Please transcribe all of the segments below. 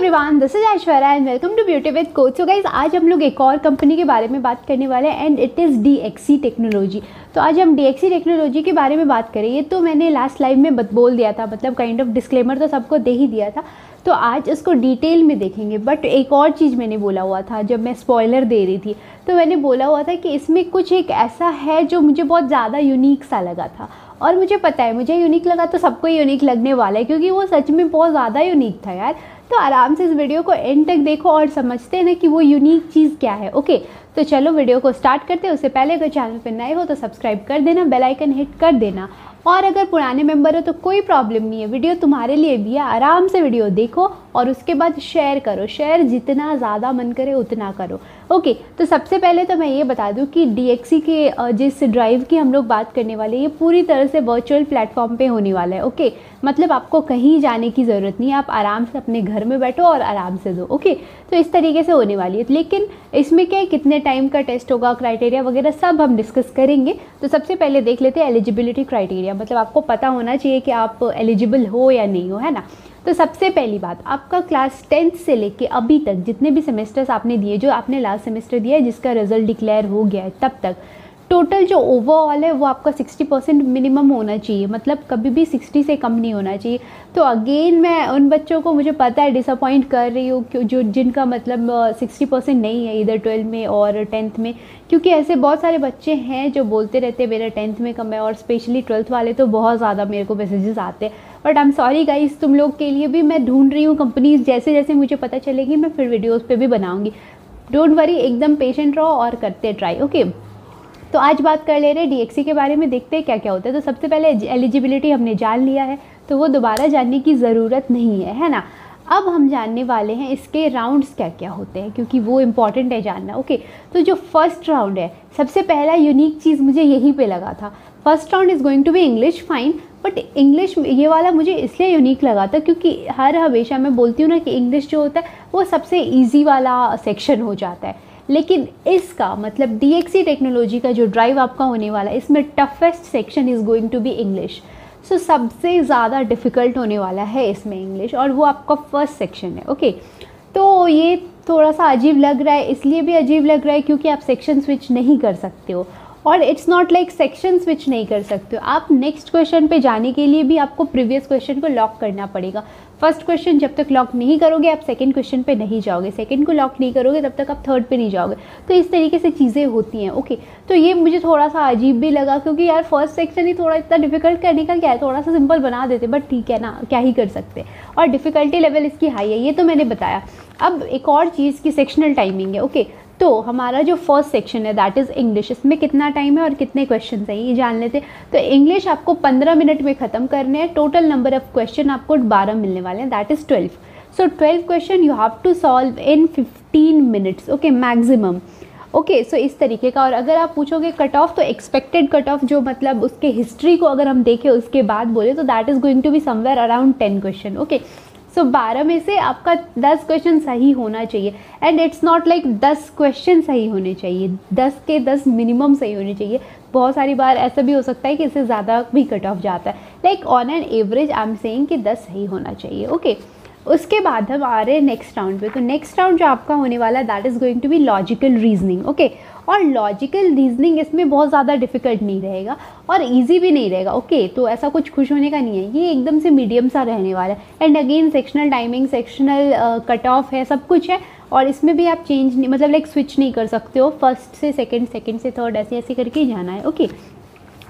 Everyone, this is Aishwarya and welcome to beauty with coach. So guys, आज हम लोग एक और कंपनी के बारे में बात करने वाले हैं and it is DXC technology. तो आज हम DXC टेक्नोलॉजी के बारे में बात करें। ये तो मैंने लास्ट लाइव में बोल दिया था, मतलब काइंड ऑफ डिस्क्लेमर तो सबको दे ही दिया था। तो आज इसको डिटेल में देखेंगे। बट एक और चीज़ मैंने बोला हुआ था जब मैं स्पॉइलर दे रही थी, तो मैंने बोला हुआ था कि इसमें कुछ एक ऐसा है जो मुझे बहुत ज़्यादा यूनिक सा लगा था। और मुझे पता है, मुझे यूनिक लगा तो सबको यूनिक लगने वाला है, क्योंकि वो सच में बहुत ज़्यादा यूनिक था यार। तो आराम से इस वीडियो को एंड तक देखो और समझते हैं ना कि वो यूनिक चीज़ क्या है। ओके, तो चलो वीडियो को स्टार्ट करते हैं। उससे पहले अगर चैनल पर नए हो तो सब्सक्राइब कर देना, बेल आइकन हिट कर देना। और अगर पुराने मेंबर हो तो कोई प्रॉब्लम नहीं है, वीडियो तुम्हारे लिए भी है। आराम से वीडियो देखो और उसके बाद शेयर करो। शेयर जितना ज़्यादा मन करे उतना करो। ओके, तो सबसे पहले तो मैं ये बता दूं कि DXC के जिस ड्राइव की हम लोग बात करने वाले हैं, ये पूरी तरह से वर्चुअल प्लेटफॉर्म पे होने वाला है। ओके, मतलब आपको कहीं जाने की ज़रूरत नहीं है, आप आराम से अपने घर में बैठो और आराम से दो। ओके, तो इस तरीके से होने वाली है। लेकिन इसमें क्या है, कितने टाइम का टेस्ट होगा, क्राइटेरिया वगैरह सब हम डिस्कस करेंगे। तो सबसे पहले देख लेते हैं एलिजिबिलिटी क्राइटेरिया। मतलब आपको पता होना चाहिए कि आप एलिजिबल हो या नहीं हो, है ना। तो सबसे पहली बात, आपका क्लास 10th से लेके अभी तक जितने भी सेमेस्टर्स आपने दिए, जो आपने लास्ट सेमेस्टर दिया है जिसका रिजल्ट डिक्लेयर हो गया है, तब तक टोटल जो ओवरऑल है वो आपका 60% मिनिमम होना चाहिए। मतलब कभी भी 60 से कम नहीं होना चाहिए। तो अगेन मैं उन बच्चों को, मुझे पता है, डिसअपॉइंट कर रही हूँ जो जिनका मतलब 60% नहीं है इधर 12 में और 10th में, क्योंकि ऐसे बहुत सारे बच्चे हैं जो बोलते रहते हैं मेरा 10th में कम है, और स्पेशली 12th वाले तो बहुत ज़्यादा मेरे को मैसेजेस आते हैं। But I am sorry guys, तुम लोग के लिए भी मैं ढूंढ रही हूँ कंपनीज। जैसे जैसे मुझे पता चलेगी मैं फिर वीडियोज़ पे भी बनाऊँगी। डोंट वरी, एकदम पेशेंट रहो और करते ट्राई। ओके, तो आज बात कर ले रहे हैं DXC के बारे में। देखते हैं क्या क्या होता है। तो सबसे पहले एलिजिबिलिटी हमने जान लिया है, तो वो दोबारा जानने की ज़रूरत नहीं है ना। अब हम जानने वाले हैं इसके राउंड्स क्या क्या होते हैं, क्योंकि वो इम्पॉर्टेंट है जानना। ओके, तो जो फर्स्ट राउंड है, सबसे पहला यूनिक चीज़ मुझे यहीं पे लगा था। First round is going to be English, fine. But English ये वाला मुझे इसलिए यूनिक लगा था क्योंकि हर हमेशा मैं बोलती हूँ ना कि इंग्लिश जो होता है वो सबसे ईजी वाला सेक्शन हो जाता है। लेकिन इसका मतलब DXC टेक्नोलॉजी का जो ड्राइव आपका होने वाला है, इसमें toughest section is going to be English. So सबसे ज़्यादा डिफ़िकल्ट होने वाला है इसमें इंग्लिश, और वो आपका फर्स्ट सेक्शन है। ओके, तो ये थोड़ा सा अजीब लग रहा है। इसलिए भी अजीब लग रहा है क्योंकि आप सेक्शन स्विच नहीं कर सकते हो। और it's not like section switch नहीं कर सकते हो, आप नेक्स्ट क्वेश्चन पे जाने के लिए भी आपको प्रीवियस क्वेश्चन को लॉक करना पड़ेगा। फर्स्ट क्वेश्चन जब तक लॉक नहीं करोगे आप सेकंड क्वेश्चन पे नहीं जाओगे, सेकंड को लॉक नहीं करोगे तब तक आप थर्ड पे नहीं जाओगे। तो इस तरीके से चीज़ें होती हैं। ओके, तो ये मुझे थोड़ा सा अजीब भी लगा, क्योंकि यार फर्स्ट सेक्शन ही थोड़ा इतना डिफिकल्ट करने का क्या है, थोड़ा सा सिंपल बना देते। बट ठीक है ना, क्या ही कर सकते हैं। और डिफ़िकल्टी लेवल इसकी हाई है, ये तो मैंने बताया। अब एक और चीज़ की सेक्शनल टाइमिंग है। ओके, तो हमारा जो फर्स्ट सेक्शन है दैट इज़ इंग्लिश, इसमें कितना टाइम है और कितने क्वेश्चन हैं ये जान लेते हैं। तो इंग्लिश आपको 15 मिनट में ख़त्म करने हैं। टोटल नंबर ऑफ क्वेश्चन आपको 12 मिलने वाले हैं, that is 12। So 12 question you have to solve in 15 minutes. Okay, maximum. Okay, so इस तरीके का। और अगर आप पूछोगे कट ऑफ, तो एक्सपेक्टेड कट ऑफ जो मतलब उसके हिस्ट्री को अगर हम देखें उसके बाद बोले तो that is going to be somewhere around 10 question. Okay, so 12 में से आपका 10 क्वेश्चन सही होना चाहिए। And it's not like 10 question सही होने चाहिए, 10 के 10 मिनिमम सही होने चाहिए। बहुत सारी बार ऐसा भी हो सकता है कि इससे ज़्यादा भी कट ऑफ जाता है। Like on an average I am saying कि 10 सही होना चाहिए। ओके, उसके बाद हम आ रहे हैं नेक्स्ट राउंड पे। तो नेक्स्ट राउंड जो आपका होने वाला है that is going to be logical reasoning. Okay, और लॉजिकल रीजनिंग इसमें बहुत ज़्यादा डिफिकल्ट नहीं रहेगा और इजी भी नहीं रहेगा। ओके, तो ऐसा कुछ खुश होने का नहीं है, ये एकदम से मीडियम सा रहने वाला है। And again sectional timing, sectional cut off है, सब कुछ है। और इसमें भी आप चेंज नहीं, मतलब लाइक स्विच नहीं कर सकते हो, फर्स्ट से सेकंड, सेकंड से थर्ड, ऐसे ऐसे करके ही जाना है। ओके,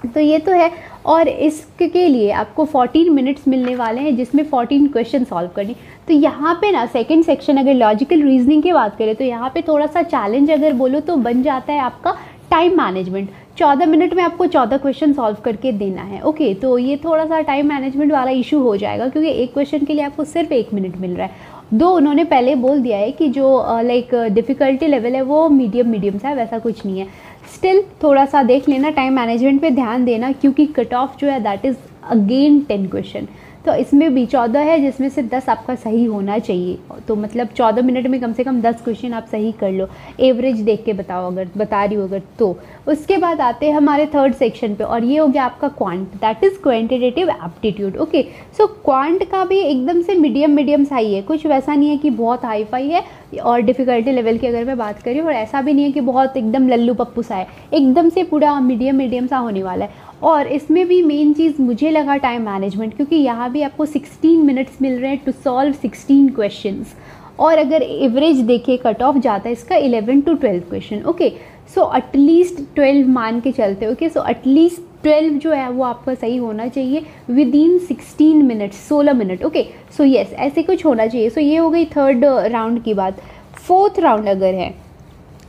तो ये तो है। और इसके लिए आपको 14 मिनट्स मिलने वाले हैं, जिसमें 14 क्वेश्चन सॉल्व करने। तो यहाँ पे ना सेकंड सेक्शन अगर लॉजिकल रीजनिंग की बात करें तो यहाँ पे थोड़ा सा चैलेंज अगर बोलो तो बन जाता है आपका टाइम मैनेजमेंट। 14 मिनट में आपको 14 क्वेश्चन सॉल्व करके देना है। ओके, तो ये थोड़ा सा टाइम मैनेजमेंट वाला इशू हो जाएगा, क्योंकि एक क्वेश्चन के लिए आपको सिर्फ 1 मिनट मिल रहा है। दो उन्होंने पहले बोल दिया है कि जो लाइक डिफ़िकल्टी लेवल है वो मीडियम सा है, वैसा कुछ नहीं है। स्टिल थोड़ा सा देख लेना, टाइम मैनेजमेंट पे ध्यान देना, क्योंकि कट ऑफ जो है दैट इज़ अगेन 10 क्वेश्चन। तो इसमें भी 14 है जिसमें से 10 आपका सही होना चाहिए। तो मतलब 14 मिनट में कम से कम 10 क्वेश्चन आप सही कर लो, एवरेज देख के बताओ अगर बता रही हो अगर तो। उसके बाद आते हैं हमारे थर्ड सेक्शन पे, और ये हो गया आपका quant, that is quantitative aptitude. Okay, so quant का भी एकदम से मीडियम सा ही है, कुछ वैसा नहीं है कि बहुत हाई फाई है और डिफ़िकल्टी लेवल की अगर मैं बात करी, और ऐसा भी नहीं है कि बहुत एकदम लल्लू पप्पू सा है, एकदम से पूरा मीडियम सा होने वाला है। और इसमें भी मेन चीज़ मुझे लगा टाइम मैनेजमेंट, क्योंकि यहाँ भी आपको 16 मिनट्स मिल रहे हैं टू सॉल्व 16 क्वेश्चंस, और अगर एवरेज देखिए कट ऑफ जाता है इसका 11 to 12 question. Okay, so at least 12 मान के चलते। ओके, सो एटलीस्ट 12 जो है वो आपका सही होना चाहिए with in 16 minutes, 16 minute. Okay, so yes ऐसे कुछ होना चाहिए। सो ये हो गई थर्ड राउंड की बात। फोर्थ राउंड अगर है,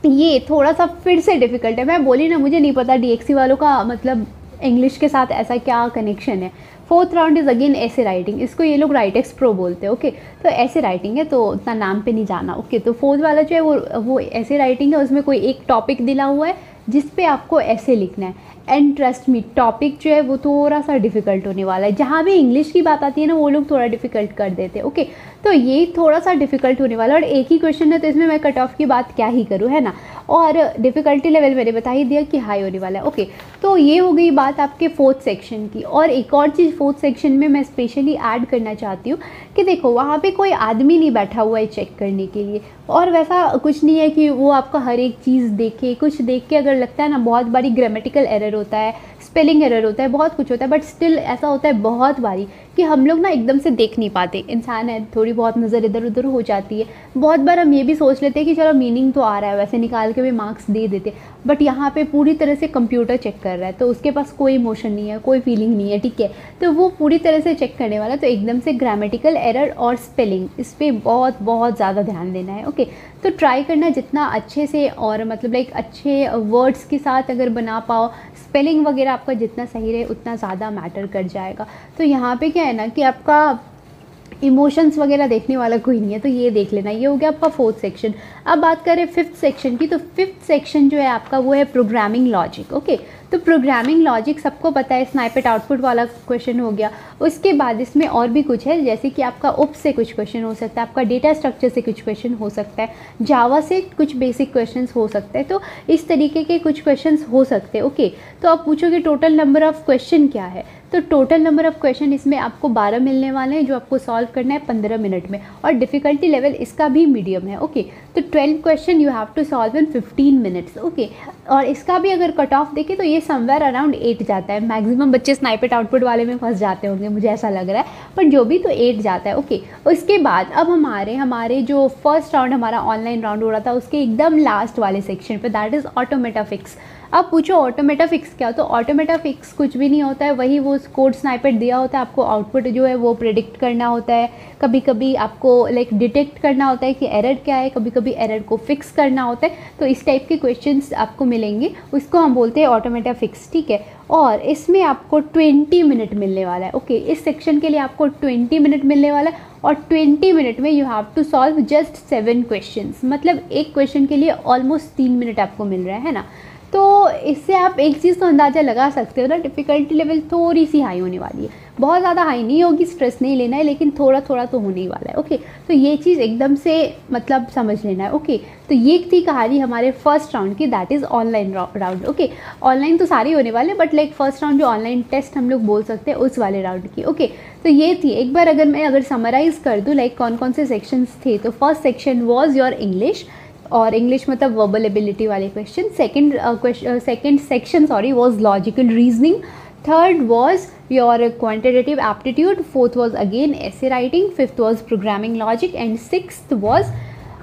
ये थोड़ा सा फिर से डिफ़िकल्ट है। मैं बोली ना, मुझे नहीं पता DXC वालों का मतलब इंग्लिश के साथ ऐसा क्या कनेक्शन है। Fourth round is again essay writing, इसको ये लोग राइटेक्स प्रो बोलते हैं। ओके, तो ऐसे राइटिंग है, तो उतना नाम पे नहीं जाना। ओके, तो फोर्थ वाला जो है वो ऐसे राइटिंग है, उसमें कोई एक टॉपिक दिला हुआ है जिस पे आपको ऐसे लिखना है। एंड ट्रस्ट मी, टॉपिक जो है वो थोड़ा सा डिफ़िकल्ट होने वाला है। जहाँ भी इंग्लिश की बात आती है ना, वो लोग थोड़ा डिफ़िकल्ट कर देते हैं। ओके, तो ये थोड़ा सा डिफ़िकल्ट होने वाला है, और एक ही क्वेश्चन है तो इसमें मैं कट ऑफ की बात क्या ही करूँ, है ना। और डिफ़िकल्टी लेवल मैंने बता ही दिया कि हाई होने वाला है। ओके, तो ये हो गई बात आपके फोर्थ सेक्शन की। और एक और चीज़ फोर्थ सेक्शन में मैं स्पेशली ऐड करना चाहती हूँ कि देखो वहाँ पे कोई आदमी नहीं बैठा हुआ है चेक करने के लिए, और वैसा कुछ नहीं है कि वो आपका हर एक चीज़ देखे। कुछ देख के अगर लगता है ना, बहुत बारी ग्रामेटिकल एरर होता है, स्पेलिंग एरर होता है, बहुत कुछ होता है, बट स्टिल ऐसा होता है बहुत बारी कि हम लोग ना एकदम से देख नहीं पाते। इंसान है, थोड़ी बहुत नज़र इधर उधर हो जाती है। बहुत बार हम ये भी सोच लेते हैं कि चलो मीनिंग तो आ रहा है, वैसे निकाल के भी मार्क्स दे देते, बट यहाँ पे पूरी तरह से कंप्यूटर चेक कर रहा है, तो उसके पास कोई इमोशन नहीं है, कोई फीलिंग नहीं है, ठीक है। तो वो पूरी तरह से चेक करने वाला, तो एकदम से ग्रामेटिकल एरर और स्पेलिंग, इस पर बहुत ज़्यादा ध्यान देना है। ओके, तो ट्राई करना जितना अच्छे से, और मतलब लाइक अच्छे वर्ड्स के साथ अगर बना पाओ, स्पेलिंग वगैरह आपका जितना सही रहे उतना ज़्यादा मैटर कर जाएगा। तो यहाँ पे क्या है ना कि आपका इमोशंस वगैरह देखने वाला कोई नहीं है, तो ये देख लेना। ये हो गया आपका फोर्थ सेक्शन। अब बात करें फिफ्थ सेक्शन की, तो फिफ्थ सेक्शन जो है आपका वो है प्रोग्रामिंग लॉजिक। ओके, तो प्रोग्रामिंग लॉजिक सबको पता है, स्नाइपेट आउटपुट वाला क्वेश्चन हो गया। उसके बाद इसमें और भी कुछ है, जैसे कि आपका उप से कुछ क्वेश्चन हो सकता है, आपका डेटा स्ट्रक्चर से कुछ क्वेश्चन हो सकता है, जावा से कुछ बेसिक क्वेश्चंस हो सकते हैं। तो इस तरीके के कुछ क्वेश्चंस हो सकते हैं। ओके, तो आप पूछोगे टोटल नंबर ऑफ़ क्वेश्चन क्या है, तो टोटल नंबर ऑफ़ क्वेश्चन इसमें आपको 12 मिलने वाले हैं, जो आपको सॉल्व करना है 15 मिनट में, और डिफ़िकल्टी लेवल इसका भी मीडियम है। ओके, तो 12 question you have to solve in 15 minutes. Okay, और इसका भी अगर कट ऑफ देखें तो ये समवेयर अराउंड 8 जाता है। मैक्सिमम बच्चे स्नाइपेट आउटपुट वाले में फंस जाते होंगे, मुझे ऐसा लग रहा है, पर जो भी तो 8 जाता है। ओके, उसके बाद अब हमारे जो फर्स्ट राउंड हमारा ऑनलाइन राउंड हो रहा था, उसके एकदम लास्ट वाले सेक्शन पे, दैट इज़ ऑटोमेटा फिक्स। अब पूछो ऑटोमेटा फिक्स क्या, तो ऑटोमेटा फिक्स कुछ भी नहीं होता है, वही वो कोड स्नाइपेट दिया होता है, आपको आउटपुट जो है वो प्रेडिक्ट करना होता है। कभी कभी आपको लाइक डिटेक्ट करना होता है कि एरर क्या है, कभी कभी एरर को फिक्स करना होता है। तो इस टाइप के क्वेश्चंस आपको मिलेंगे, उसको हम बोलते हैं ऑटोमेटा फिक्स, ठीक है। और इसमें आपको 20 मिनट मिलने वाला है। ओके, इस सेक्शन के लिए आपको 20 मिनट मिलने वाला है, और 20 मिनट में you have to solve just 7 questions, मतलब एक क्वेश्चन के लिए ऑलमोस्ट 3 मिनट आपको मिल रहा है ना। तो इससे आप एक चीज़ तो अंदाज़ा लगा सकते हो ना, डिफ़िकल्टी लेवल थोड़ी सी हाई होने वाली है। बहुत ज़्यादा हाई नहीं होगी, स्ट्रेस नहीं लेना है, लेकिन थोड़ा थोड़ा तो होने ही वाला है। ओके, तो ये चीज़ एकदम से मतलब समझ लेना है। ओके, तो ये थी कहानी हमारे फर्स्ट राउंड की, that is online round. Okay, online तो सारे होने वाले, बट लाइक फर्स्ट राउंड जो ऑनलाइन टेस्ट हम लोग बोल सकते हैं उस वाले राउंड की। ओके, तो ये थी। एक बार अगर समराइज़ कर दूँ लाइक कौन कौन से सेक्शंस थे, तो first section was your English, और इंग्लिश मतलब वर्बल एबिलिटी वाले question. Second section was logical reasoning. Third was your quantitative aptitude. Fourth was again essay writing. Fifth was programming logic, and sixth was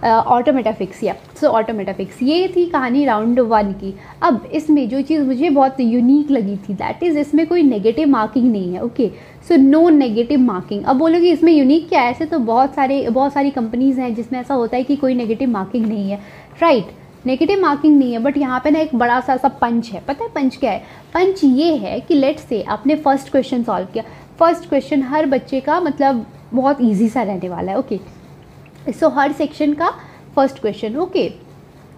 automata fix. या so automata fix, ये थी कहानी round 1 की। अब इसमें जो चीज़ मुझे बहुत यूनिक लगी थी, दैट इज़ इसमें कोई नेगेटिव मार्किंग नहीं है। Okay, so no negative marking. अब बोलोगे इसमें यूनिक क्या है, ऐसे तो बहुत सारी कंपनीज़ हैं जिसमें ऐसा होता है कि कोई नेगेटिव मार्किंग नहीं है, राइट। नेगेटिव मार्किंग नहीं है, बट यहाँ पे ना एक बड़ा सा पंच है। पता है पंच क्या है? पंच ये है कि लेट्स से आपने फर्स्ट क्वेश्चन सॉल्व किया, फर्स्ट क्वेश्चन हर बच्चे का मतलब बहुत ईजी सा रहने वाला है। ओके, सो हर सेक्शन का फर्स्ट क्वेश्चन। ओके,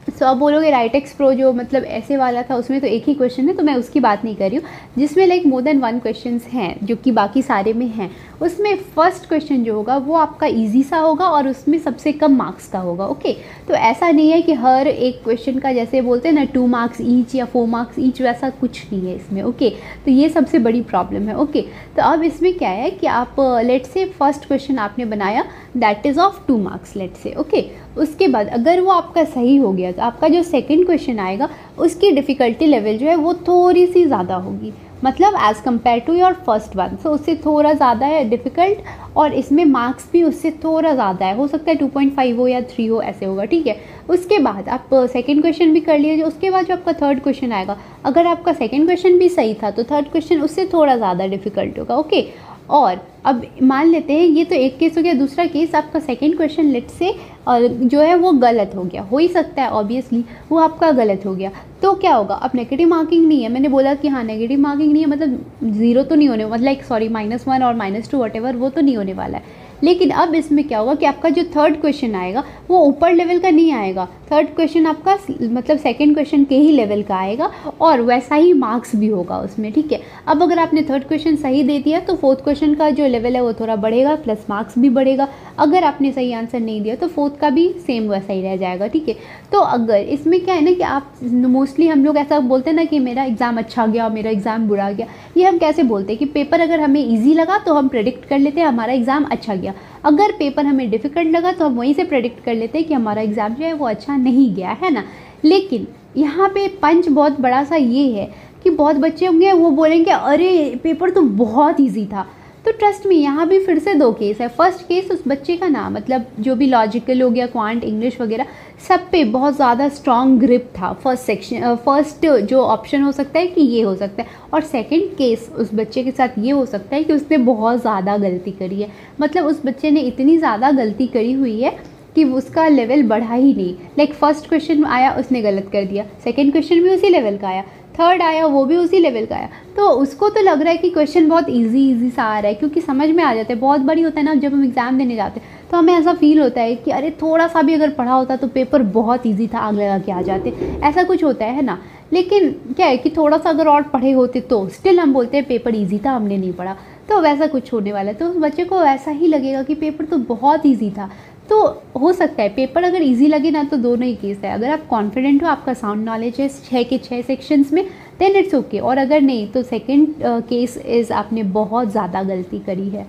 सो अब बोलोगे राइटेक्स प्रो जो मतलब ऐसे वाला था उसमें तो एक ही क्वेश्चन है, तो मैं उसकी बात नहीं कर रही हूँ। जिसमें लाइक मोर देन 1 क्वेश्चंस हैं जो कि बाकी सारे में हैं, उसमें फर्स्ट क्वेश्चन जो होगा वो आपका इजी सा होगा और उसमें सबसे कम मार्क्स का होगा। ओके, तो ऐसा नहीं है कि हर एक क्वेश्चन का जैसे बोलते हैं ना 2 मार्क्स ईच या 4 मार्क्स ईच, वैसा कुछ नहीं है इसमें। ओके, तो ये सबसे बड़ी प्रॉब्लम है। ओके, तो अब इसमें क्या है कि आप लेट से फर्स्ट क्वेश्चन आपने बनाया that is of 2 marks let से। ओके, उसके बाद अगर वो आपका सही हो गया तो आपका जो सेकंड क्वेश्चन आएगा उसकी डिफ़िकल्टी लेवल जो है वो थोड़ी सी ज़्यादा होगी, मतलब as compare to your first one. So उससे थोड़ा ज़्यादा है डिफ़िकल्ट, और इसमें मार्क्स भी उससे थोड़ा ज़्यादा है, हो सकता है 2.5 हो या 3 हो, ऐसे होगा। ठीक है, उसके बाद आप सेकंड क्वेश्चन भी कर लीजिए। उसके बाद जो आपका थर्ड क्वेश्चन आएगा, अगर आपका सेकंड क्वेश्चन भी सही था तो थर्ड क्वेश्चन उससे थोड़ा ज़्यादा डिफ़िकल्ट होगा। ओके, और अब मान लेते हैं ये तो एक केस हो गया। दूसरा केस आपका सेकंड क्वेश्चन लेट से जो है वो गलत हो गया, हो ही सकता है ऑब्वियसली वो आपका गलत हो गया, तो क्या होगा? अब नेगेटिव मार्किंग नहीं है, मैंने बोला कि हाँ नेगेटिव मार्किंग नहीं है, मतलब 0 तो नहीं होने, मतलब सॉरी -1 और -2 वटेवर वो तो नहीं होने वाला है। लेकिन अब इसमें क्या होगा कि आपका जो थर्ड क्वेश्चन आएगा वो ऊपर लेवल का नहीं आएगा, थर्ड क्वेश्चन आपका मतलब सेकंड क्वेश्चन के ही लेवल का आएगा और वैसा ही मार्क्स भी होगा उसमें। ठीक है, अब अगर आपने थर्ड क्वेश्चन सही दे दिया तो फोर्थ क्वेश्चन का जो लेवल है वो थोड़ा बढ़ेगा, प्लस मार्क्स भी बढ़ेगा। अगर आपने सही आंसर नहीं दिया तो फोर्थ का भी सेम वैसा ही रह जाएगा। ठीक है, तो अगर इसमें क्या है ना कि आप मोस्टली हम लोग ऐसा बोलते हैं ना कि मेरा एग्ज़ाम अच्छा गया, मेरा एग्ज़ाम बुरा गया। ये हम कैसे बोलते हैं कि पेपर अगर हमें ईजी लगा तो हम प्रेडिक्ट कर लेते हैं हमारा एग्ज़ाम अच्छा गया, अगर पेपर हमें डिफ़िकल्ट लगा तो हम वहीं से प्रेडिक्ट कर लेते हैं कि हमारा एग्ज़ाम जो है वो अच्छा नहीं गया, है ना। लेकिन यहाँ पे पंच बहुत बड़ा सा ये है कि बहुत बच्चे होंगे वो बोलेंगे अरे पेपर तो बहुत ईजी था। तो ट्रस्ट में यहाँ भी फिर से 2 केस है। फर्स्ट केस उस बच्चे का ना मतलब जो भी लॉजिकल हो गया, क्वांट, इंग्लिश वगैरह सब पे बहुत ज़्यादा स्ट्रॉन्ग ग्रिप था। फर्स्ट जो ऑप्शन हो सकता है कि ये हो सकता है, और सेकंड केस उस बच्चे के साथ ये हो सकता है कि उसने बहुत ज़्यादा गलती करी है, मतलब उस बच्चे ने इतनी ज़्यादा गलती करी हुई है कि उसका लेवल बढ़ा ही नहीं। लाइक फर्स्ट क्वेश्चन आया उसने गलत कर दिया, सेकंड क्वेश्चन भी उसी लेवल का आया, थर्ड आया वो भी उसी लेवल का आया, तो उसको तो लग रहा है कि क्वेश्चन बहुत इजी सा आ रहा है, क्योंकि समझ में आ जाता है। बहुत बारी होता है ना जब हम एग्ज़ाम देने जाते हैं तो हमें ऐसा फील होता है कि अरे थोड़ा सा भी अगर पढ़ा होता तो पेपर बहुत ईजी था, आग लगा के आ जाते, ऐसा कुछ होता है ना। लेकिन क्या है कि थोड़ा सा अगर और पढ़े होते तो स्टिल हम बोलते हैं पेपर ईजी था, हमने नहीं पढ़ा, तो वैसा कुछ होने वाला है। तो उस बच्चे को ऐसा ही लगेगा कि पेपर तो बहुत ईजी था। तो हो सकता है पेपर अगर इजी लगे ना तो दोनों ही केस है, अगर आप कॉन्फिडेंट हो, आपका साउंड नॉलेज है 6 के 6 सेक्शंस में, देन इट्स ओके, और अगर नहीं तो सेकंड केस इज़ आपने बहुत ज़्यादा गलती करी है।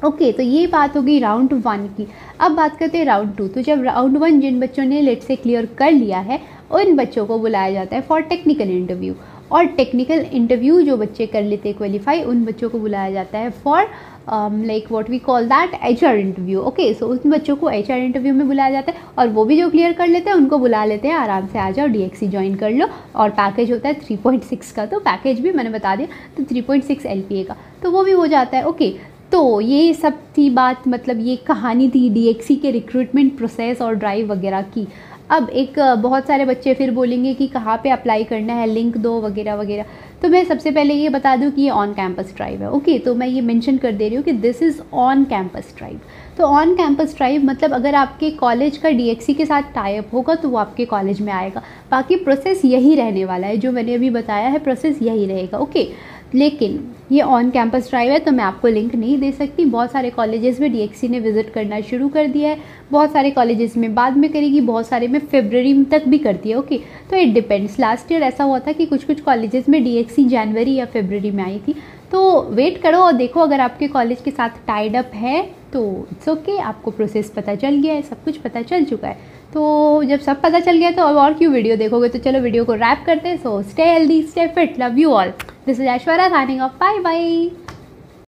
ओके, तो ये बात हो गई राउंड 1 की। अब बात करते हैं राउंड 2। तो जब राउंड 1 जिन बच्चों ने लेट से क्लियर कर लिया है उन बच्चों को बुलाया जाता है फॉर टेक्निकल इंटरव्यू, और टेक्निकल इंटरव्यू जो बच्चे कर लेते हैं क्वालिफाई उन बच्चों को बुलाया जाता है for like what we call that HR interview. Okay, so उन बच्चों को HR इंटरव्यू में बुलाया जाता है, और वो भी जो क्लियर कर लेते हैं उनको बुला लेते हैं आराम से आ जाओ DXC ज्वाइन कर लो, और पैकेज होता है 3.6 का, तो पैकेज भी मैंने बता दिया, तो 3.6 LPA का, तो वो भी हो जाता है। ओके, तो ये सब थी बात, मतलब ये कहानी थी DXC के रिक्रूटमेंट प्रोसेस और ड्राइव वगैरह की। अब एक बहुत सारे बच्चे फिर बोलेंगे कि कहाँ पे अप्लाई करना है, लिंक दो वगैरह वगैरह, तो मैं सबसे पहले ये बता दूं कि ये ऑन कैंपस ड्राइव है। ओके, तो मैं ये मेंशन कर दे रही हूँ कि this is on campus drive. तो ऑन कैंपस ड्राइव मतलब अगर आपके कॉलेज का DXC के साथ टाई अप होगा तो वो आपके कॉलेज में आएगा, बाकी प्रोसेस यही रहने वाला है, जो मैंने अभी बताया है प्रोसेस यही रहेगा। ओके, लेकिन ये ऑन कैंपस ड्राइव है तो मैं आपको लिंक नहीं दे सकती। बहुत सारे कॉलेजेस में DXC ने विज़िट करना शुरू कर दिया है, बहुत सारे कॉलेजेस में बाद में करेगी, बहुत सारे में फरवरी तक भी करती है। ओके, तो इट डिपेंड्स। लास्ट ईयर ऐसा हुआ था कि कुछ कुछ कॉलेजेस में DXC जनवरी या फरवरी में आई थी, तो वेट करो और देखो, अगर आपके कॉलेज के साथ टाइड अप है तो इट्स ओके, आपको प्रोसेस पता चल गया है, सब कुछ पता चल चुका है। तो जब सब पता चल गया तो अब और क्यों वीडियो देखोगे, तो चलो वीडियो को रैप करते हैं। So stay healthy, stay fit, love you all, this is Aishwarya signing off, bye bye.